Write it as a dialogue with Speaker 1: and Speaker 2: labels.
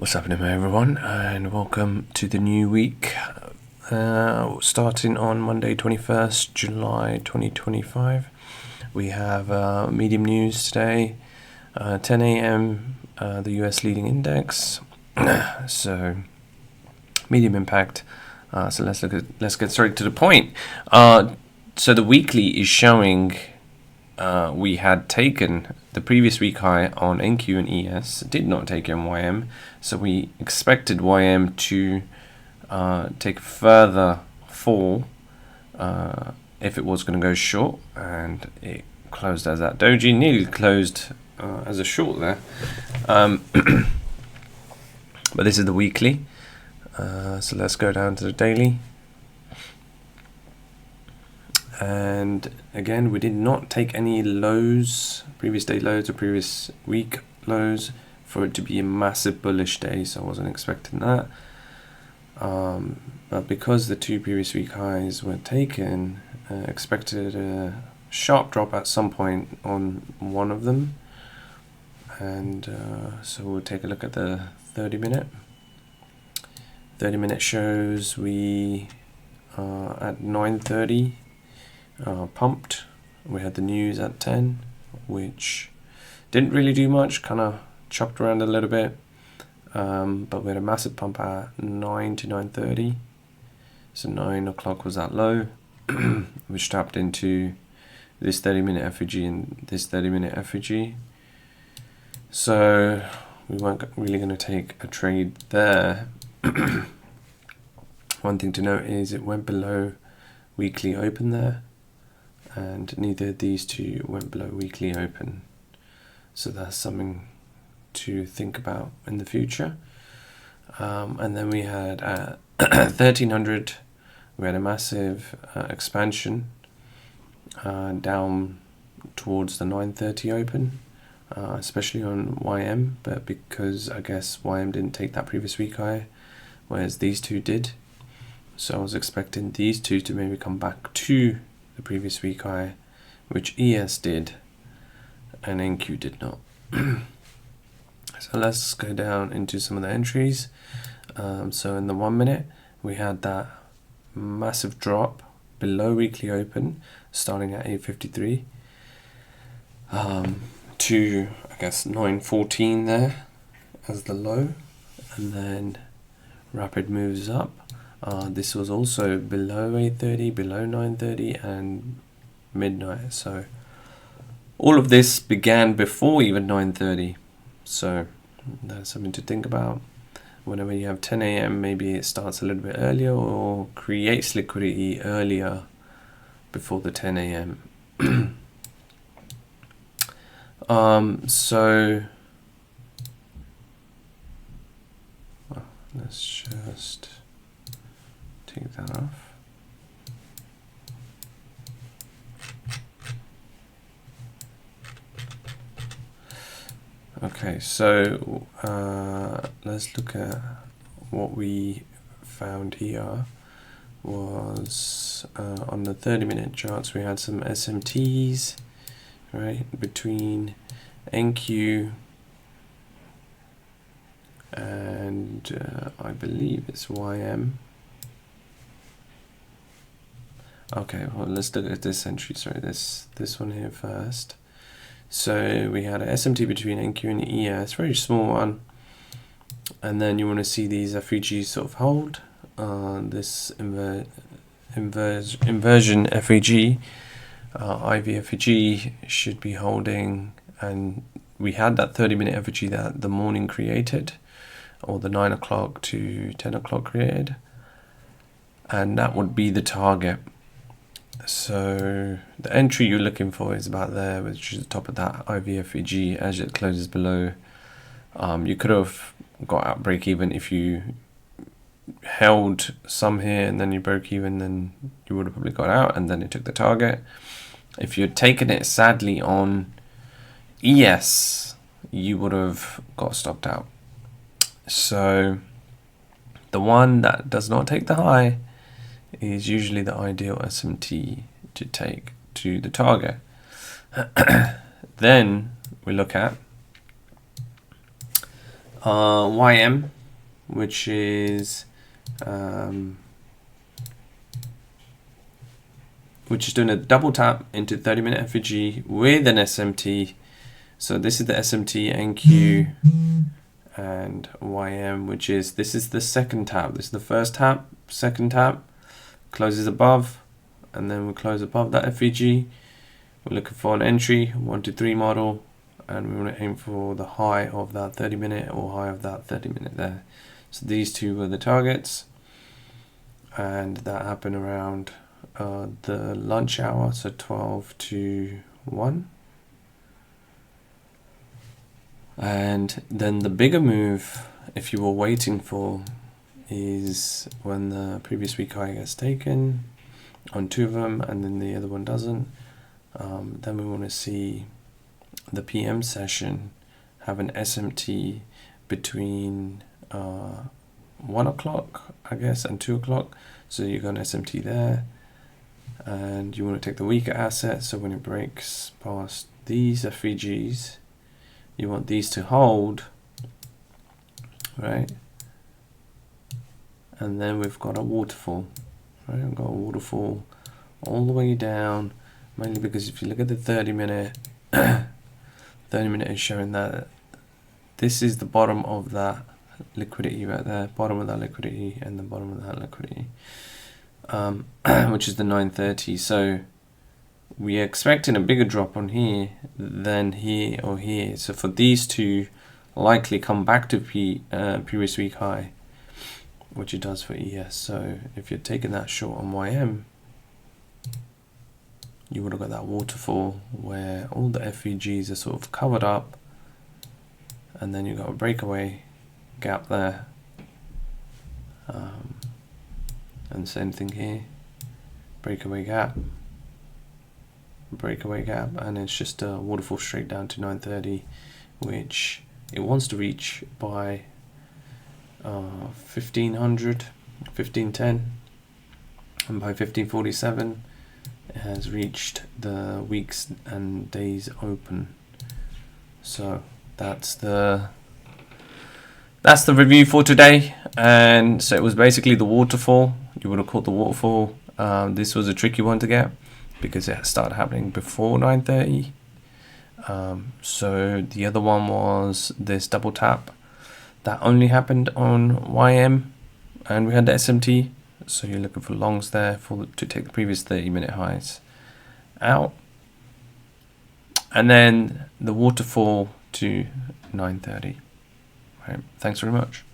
Speaker 1: What's happening, everyone, and welcome to the new week, starting on Monday 21st July 2025. We have medium news today, 10 a.m. The US leading index, so medium impact. So let's get straight to the point. So the weekly is showing we had taken the previous week high on NQ and ES, did not take YM, so we expected YM to take a further fall if it was going to go short, and it closed as that doji, nearly closed as a short there. But this is the weekly, so let's go down to the daily. And again, we did not take any lows, previous day lows or previous week lows, for it to be a massive bullish day, so I wasn't expecting that. But because the two previous week highs were taken, expected a sharp drop at some point on one of them. And so we'll take a look at the 30-minute. 30-minute shows we at 9:30. Pumped. We had the news at 10, which didn't really do much, kind of chopped around a little bit, but we had a massive pump at 9 to 9:30, so 9 o'clock was that low, which tapped into this 30-minute FEG and this 30-minute FEG, so we weren't really going to take a trade there. One thing to note is it went below weekly open there, and neither of these two went below weekly open, so that's something to think about in the future. And then we had at 1300 we had a massive expansion down towards the 9:30 open, especially on YM, but because I guess YM didn't take that previous week high, whereas these two did, so I was expecting these two to maybe come back to the previous week high, which ES did and NQ did not. So let's go down into some of the entries. So in the 1 minute we had that massive drop below weekly open starting at 8:53 to I guess 9:14 there as the low, and then rapid moves up. This was also below 8:30, below 9:30 and midnight, so all of this began before even 9:30, so that's something to think about. Whenever you have 10 a.m, maybe it starts a little bit earlier or creates liquidity earlier before the 10 a.m. So let's just take that off. Okay, so let's look at what we found here. Was on the 30-minute charts we had some SMTs, right, between NQ and I believe it's YM. Okay, well, let's look at this entry, sorry, this one here first. So we had a SMT between NQ and ES, very small one, and then you want to see these FEGs sort of hold. This inversion FEG, IV FEG should be holding, and we had that 30-minute FEG that the morning created, or the 9 o'clock to 10 o'clock created, and that would be the target. So the entry you're looking for is about there, which is the top of that IV FEG as it closes below. You could have got out break even if you held some here and then you broke even, then you would have probably got out and then it took the target. If you'd taken it sadly on ES, you would have got stopped out. So the one that does not take the high is usually the ideal SMT to take to the target. Then we look at YM, which is doing a double tap into 30-minute FVG with an SMT. So this is the SMT NQ and YM, which is, this is the second tap. This is the first tap, second tap, closes above, and then we close above that FVG. We're looking for an entry, 1 to 3 model, and we want to aim for the high of that 30-minute or high of that 30-minute there. So these two were the targets, and that happened around the lunch hour, so 12 to 1. And then the bigger move, if you were waiting for, is when the previous week high gets taken on 2 of them and then the other one doesn't. Then we want to see the PM session have an SMT between 1 o'clock, I guess, and 2 o'clock. So you got an SMT there, and you want to take the weaker asset. So when it breaks past these FVGs, you want these to hold, right? And then we've got a waterfall, right? We've got a waterfall all the way down, mainly because if you look at the 30-minute, 30-minute is showing that this is the bottom of that liquidity right there, bottom of that liquidity and the bottom of that liquidity, which is the 930. So we're expecting a bigger drop on here than here or here. So for these two likely come back to previous week high, which it does for ES. So if you're taking that short on YM, you would have got that waterfall where all the FVGs are sort of covered up, and then you've got a breakaway gap there, and same thing here, breakaway gap, and it's just a waterfall straight down to 930, which it wants to reach by 1500, 1510, and by 1547 it has reached the weeks and days open. So that's the review for today. And so it was basically the waterfall. You would have caught the waterfall. This was a tricky one to get because it started happening before 9:30. So the other one was this double tap that only happened on YM, and we had the SMT. So you're looking for longs there to take the previous 30-minute highs out, and then the waterfall to 9:30. Right. Thanks very much.